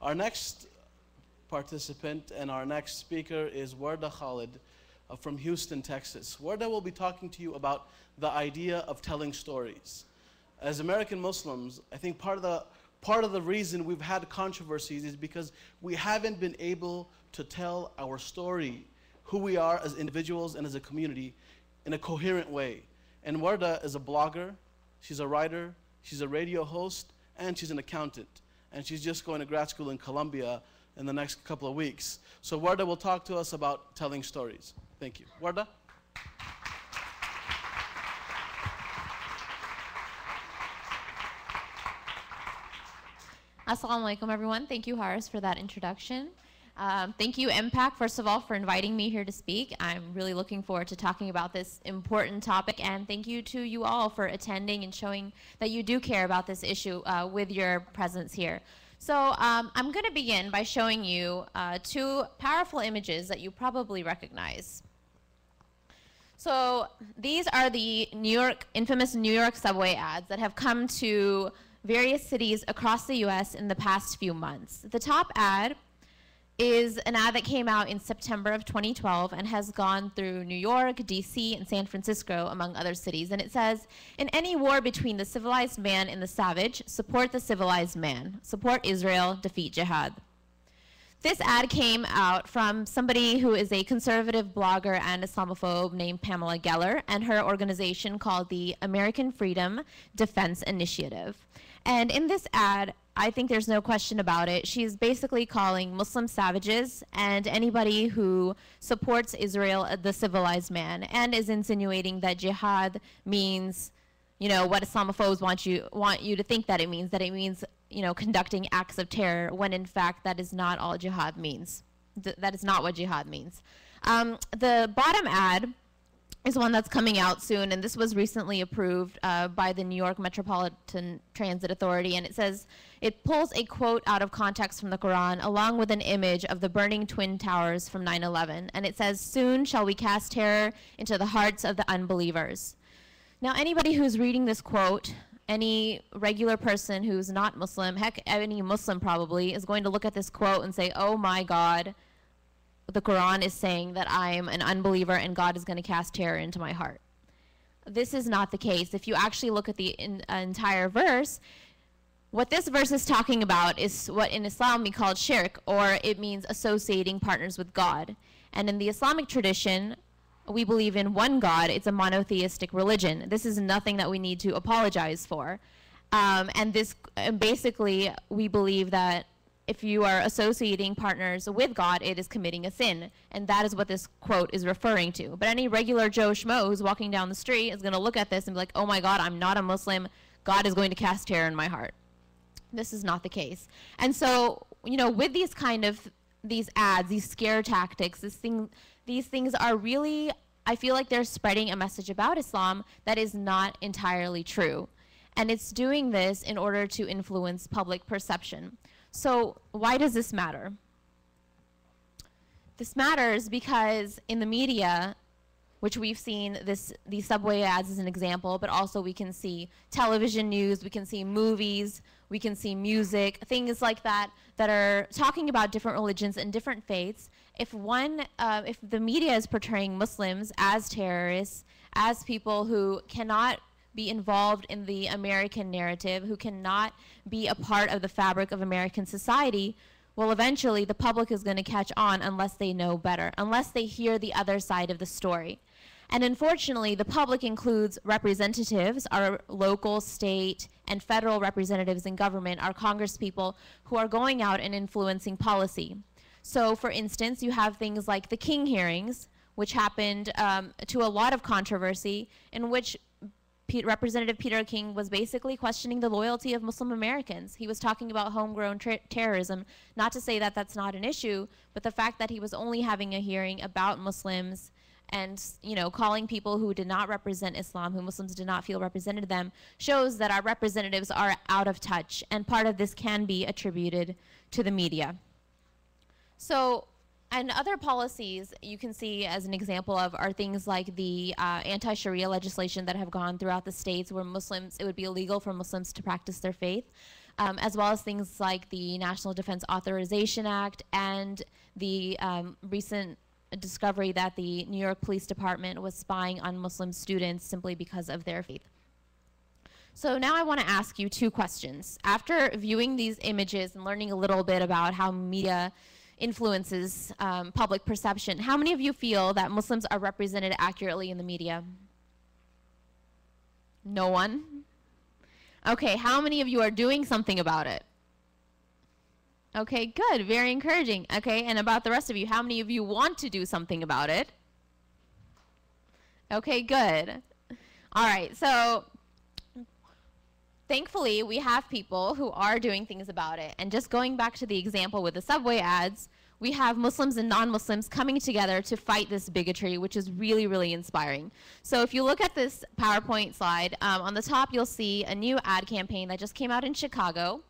Our next participant and our next speaker is Wardah Khalid from Houston, Texas. Wardah will be talking to you about the idea of telling stories. As American Muslims, I think part of the reason we've had controversies is because we haven't been able to tell our story, who we are as individuals and as a community, in a coherent way. And Wardah is a blogger, she's a writer, she's a radio host, and she's an accountant. And she's just going to grad school in Columbia in the next couple of weeks. So Wardah will talk to us about telling stories. Thank you. Wardah? Assalamu alaikum, everyone. Thank you, Haris, for that introduction. Thank you, MPAC, first of all, for inviting me here to speak. I'm really looking forward to talking about this important topic, and thank you to you all for attending and showing that you do care about this issue with your presence here. So I'm going to begin by showing you two powerful images that you probably recognize. So these are the infamous New York subway ads that have come to various cities across the US in the past few months. The top ad is an ad that came out in September of 2012 and has gone through New York, DC, and San Francisco, among other cities. And it says, in any war between the civilized man and the savage, support the civilized man. Support Israel, defeat jihad. This ad came out from somebody who is a conservative blogger and Islamophobe named Pamela Geller, and her organization called the American Freedom Defense Initiative. And in this ad, I think there's no question about it, she's basically calling Muslim savages and anybody who supports Israel the civilized man, and is insinuating that jihad means, you know, what Islamophobes want you to think that it means, you know, conducting acts of terror, when in fact that is not all jihad means. That is not what jihad means. The bottom ad is one that's coming out soon, and this was recently approved by the New York Metropolitan Transit Authority, and it says, it pulls a quote out of context from the Quran along with an image of the burning Twin Towers from 9/11, and it says, soon shall we cast terror into the hearts of the unbelievers. Now anybody who's reading this quote, any regular person who's not Muslim, heck, any Muslim probably, is going to look at this quote and say, oh my God, the Quran is saying that I'm an unbeliever and God is going to cast terror into my heart. This is not the case. If you actually look at the entire verse, what this verse is talking about is what in Islam we call shirk, or it means associating partners with God. And in the Islamic tradition, we believe in one God. It's a monotheistic religion. This is nothing that we need to apologize for. And basically, we believe that if you are associating partners with God, it is committing a sin. And that is what this quote is referring to. But any regular Joe Schmo who's walking down the street is going to look at this and be like, oh my God, I'm not a Muslim. God is going to cast terror in my heart. This is not the case. And so, you know, with these ads, these scare tactics, these things are really, I feel like they're spreading a message about Islam that is not entirely true. And it's doing this in order to influence public perception. So why does this matter? This matters because in the media, which we've seen these subway ads as an example, but also we can see television news, we can see movies, we can see music, things like that that are talking about different religions and different faiths. If the media is portraying Muslims as terrorists, as people who cannot be involved in the American narrative, who cannot be a part of the fabric of American society, well, eventually the public is going to catch on unless they know better, unless they hear the other side of the story. And unfortunately, the public includes representatives, our local, state, and federal representatives in government, our congresspeople, who are going out and influencing policy. So, for instance, you have things like the King hearings, which happened to a lot of controversy, in which Representative Peter King was basically questioning the loyalty of Muslim Americans. He was talking about homegrown terrorism, not to say that that's not an issue, but the fact that he was only having a hearing about Muslims and, you know, calling people who did not represent Islam, who Muslims did not feel represented them, shows that our representatives are out of touch, and part of this can be attributed to the media. So, and other policies you can see as an example of are things like the anti-Sharia legislation that have gone throughout the states where Muslims, it would be illegal for Muslims to practice their faith. as well as things like the National Defense Authorization Act and the recent discovery that the New York Police Department was spying on Muslim students simply because of their faith. So now I want to ask you two questions. After viewing these images and learning a little bit about how media influences public perception, how many of you feel that Muslims are represented accurately in the media? No one? Okay, how many of you are doing something about it? Okay, good, very encouraging. Okay, and about the rest of you, how many of you want to do something about it? Okay, good. All right, so thankfully, we have people who are doing things about it. And just going back to the example with the subway ads, we have Muslims and non-Muslims coming together to fight this bigotry, which is really, really inspiring. So if you look at this PowerPoint slide, on the top you'll see a new ad campaign that just came out in Chicago.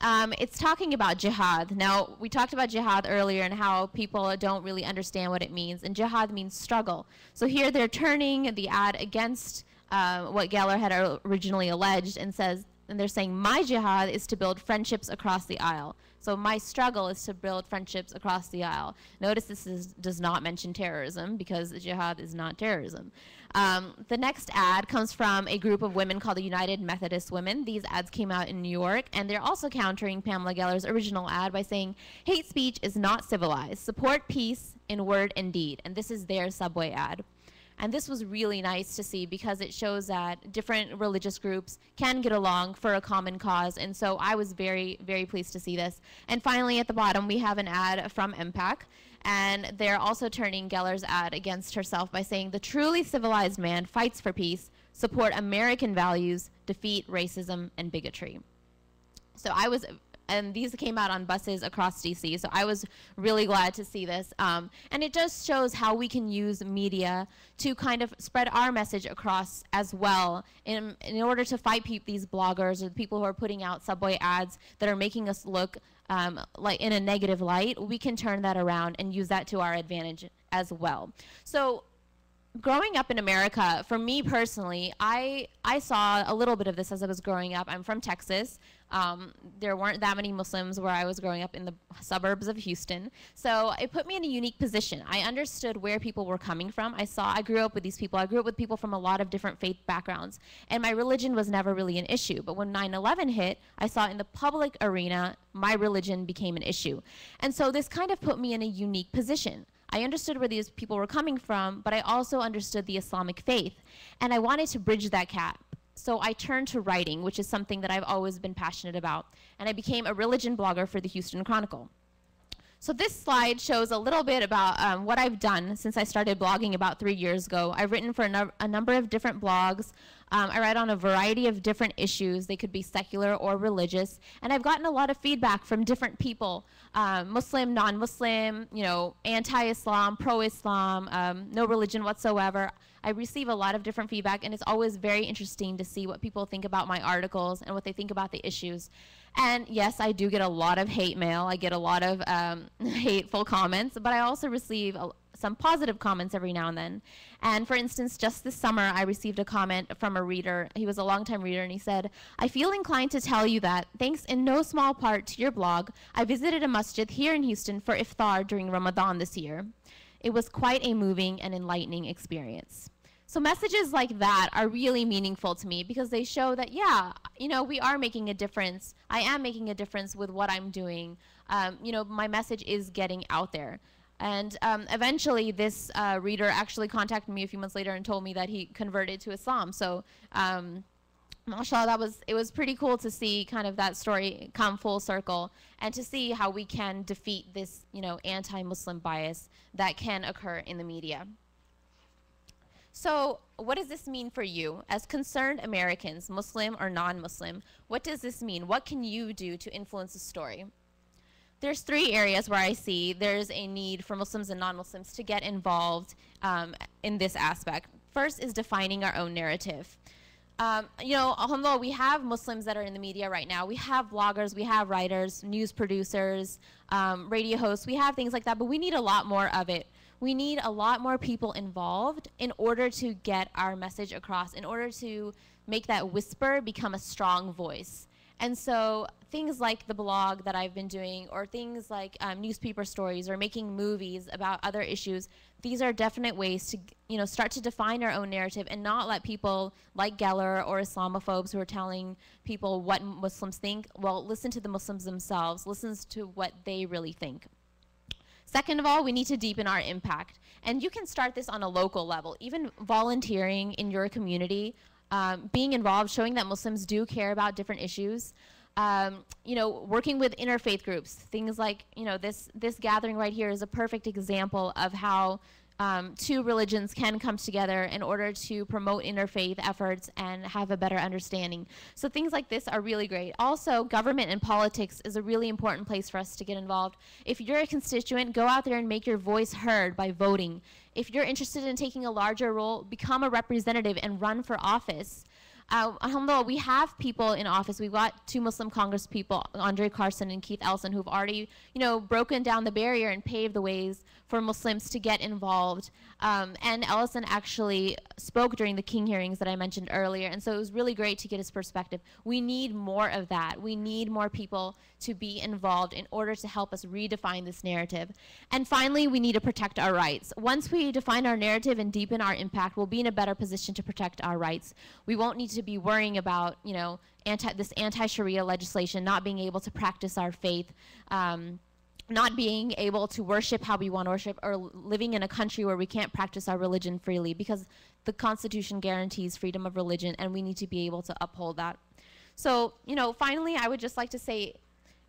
It's talking about jihad. Now, we talked about jihad earlier and how people don't really understand what it means. And jihad means struggle. So here they're turning the ad against what Geller had originally alleged and they're saying, my jihad is to build friendships across the aisle. So my struggle is to build friendships across the aisle. Notice this does not mention terrorism because jihad is not terrorism. The next ad comes from a group of women called the United Methodist Women. These ads came out in New York, and they're also countering Pamela Geller's original ad by saying, hate speech is not civilized. Support peace in word and deed. And this is their subway ad. And this was really nice to see because it shows that different religious groups can get along for a common cause. And so I was very, very pleased to see this. And finally, at the bottom, we have an ad from MPAC. And they're also turning Geller's ad against herself by saying, the truly civilized man fights for peace, support American values, defeat racism and bigotry. So and these came out on buses across DC, so I was really glad to see this. And it just shows how we can use media to kind of spread our message across as well in order to fight these bloggers or the people who are putting out subway ads that are making us look like in a negative light. We can turn that around and use that to our advantage as well. So growing up in America, for me personally, I saw a little bit of this as I was growing up. I'm from Texas. There weren't that many Muslims where I was growing up in the suburbs of Houston. So it put me in a unique position. I understood where people were coming from. I grew up with these people. I grew up with people from a lot of different faith backgrounds. And my religion was never really an issue. But when 9/11 hit, I saw in the public arena, my religion became an issue. And so this kind of put me in a unique position. I understood where these people were coming from, but I also understood the Islamic faith. And I wanted to bridge that gap. So I turned to writing, which is something that I've always been passionate about. And I became a religion blogger for the Houston Chronicle. So this slide shows a little bit about what I've done since I started blogging about 3 years ago. I've written for a number of different blogs. I write on a variety of different issues. They could be secular or religious. And I've gotten a lot of feedback from different people, Muslim, non-Muslim, anti-Islam, pro-Islam, no religion whatsoever. I receive a lot of different feedback, and it's always very interesting to see what people think about my articles and what they think about the issues. And yes, I do get a lot of hate mail. I get a lot of hateful comments, but I also receive some positive comments every now and then. And for instance, just this summer, I received a comment from a reader. He was a longtime reader, and he said, I feel inclined to tell you that, thanks in no small part to your blog, I visited a masjid here in Houston for iftar during Ramadan this year. It was quite a moving and enlightening experience. So messages like that are really meaningful to me because they show that, yeah, we are making a difference. I am making a difference with what I'm doing. My message is getting out there. And eventually this reader actually contacted me a few months later and told me that he converted to Islam. So mashallah, it was pretty cool to see kind of that story come full circle and to see how we can defeat this, anti-Muslim bias that can occur in the media. So what does this mean for you? As concerned Americans, Muslim or non-Muslim, what does this mean? What can you do to influence the story? There's 3 areas where I see there's a need for Muslims and non-Muslims to get involved in this aspect. First is defining our own narrative. Alhamdulillah, we have Muslims that are in the media right now. We have bloggers, we have writers, news producers, radio hosts. We have things like that, but we need a lot more of it. We need a lot more people involved in order to get our message across, in order to make that whisper become a strong voice. And so things like the blog that I've been doing, or things like newspaper stories, or making movies about other issues, these are definite ways to start to define our own narrative and not let people like Geller or Islamophobes who are telling people what Muslims think. Well, listen to the Muslims themselves. Listen to what they really think. Second of all, we need to deepen our impact. And you can start this on a local level, even volunteering in your community, being involved, showing that Muslims do care about different issues. Working with interfaith groups, things like, this gathering right here is a perfect example of how two religions can come together in order to promote interfaith efforts and have a better understanding. So things like this are really great. Also, government and politics is a really important place for us to get involved. If you're a constituent, go out there and make your voice heard by voting. If you're interested in taking a larger role, become a representative and run for office. Alhamdulillah, we have people in office. We've got 2 Muslim Congress people, Andre Carson and Keith Ellison, who've already, broken down the barrier and paved the ways for Muslims to get involved. And Ellison actually spoke during the King hearings that I mentioned earlier, and so it was really great to get his perspective. We need more of that. We need more people to be involved in order to help us redefine this narrative. And finally, we need to protect our rights. Once we define our narrative and deepen our impact, we'll be in a better position to protect our rights. We won't need to be worrying about, this anti-Sharia legislation, not being able to practice our faith, not being able to worship how we want to worship, or living in a country where we can't practice our religion freely, because the Constitution guarantees freedom of religion, and we need to be able to uphold that. So, finally, I would just like to say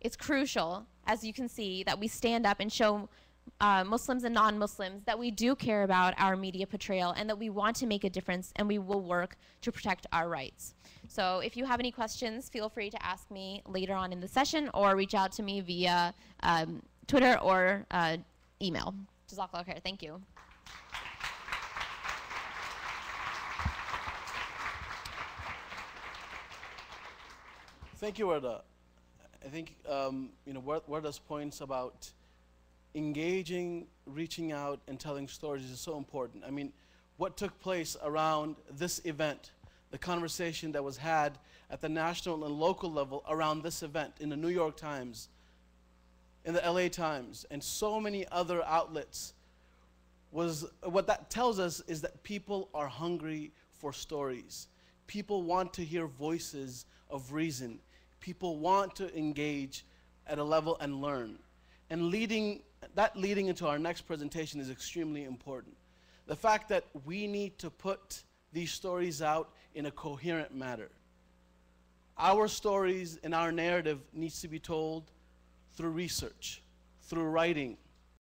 it's crucial, as you can see, that we stand up and show Muslims and non-Muslims that we do care about our media portrayal and that we want to make a difference, and we will work to protect our rights. So if you have any questions, feel free to ask me later on in the session, or reach out to me via Twitter or email. Jazakallah khair. Thank you. Thank you, Wardah. I think Wardah's points about engaging, reaching out, and telling stories is so important. I mean, what took place around this event, the conversation that was had at the national and local level around this event in the New York Times, in the LA Times, and so many other outlets, what that tells us is that people are hungry for stories. People want to hear voices of reason. People want to engage at a level and learn. And leading into our next presentation is extremely important. The fact that we need to put these stories out in a coherent manner. Our stories and our narrative needs to be told through research, through writing,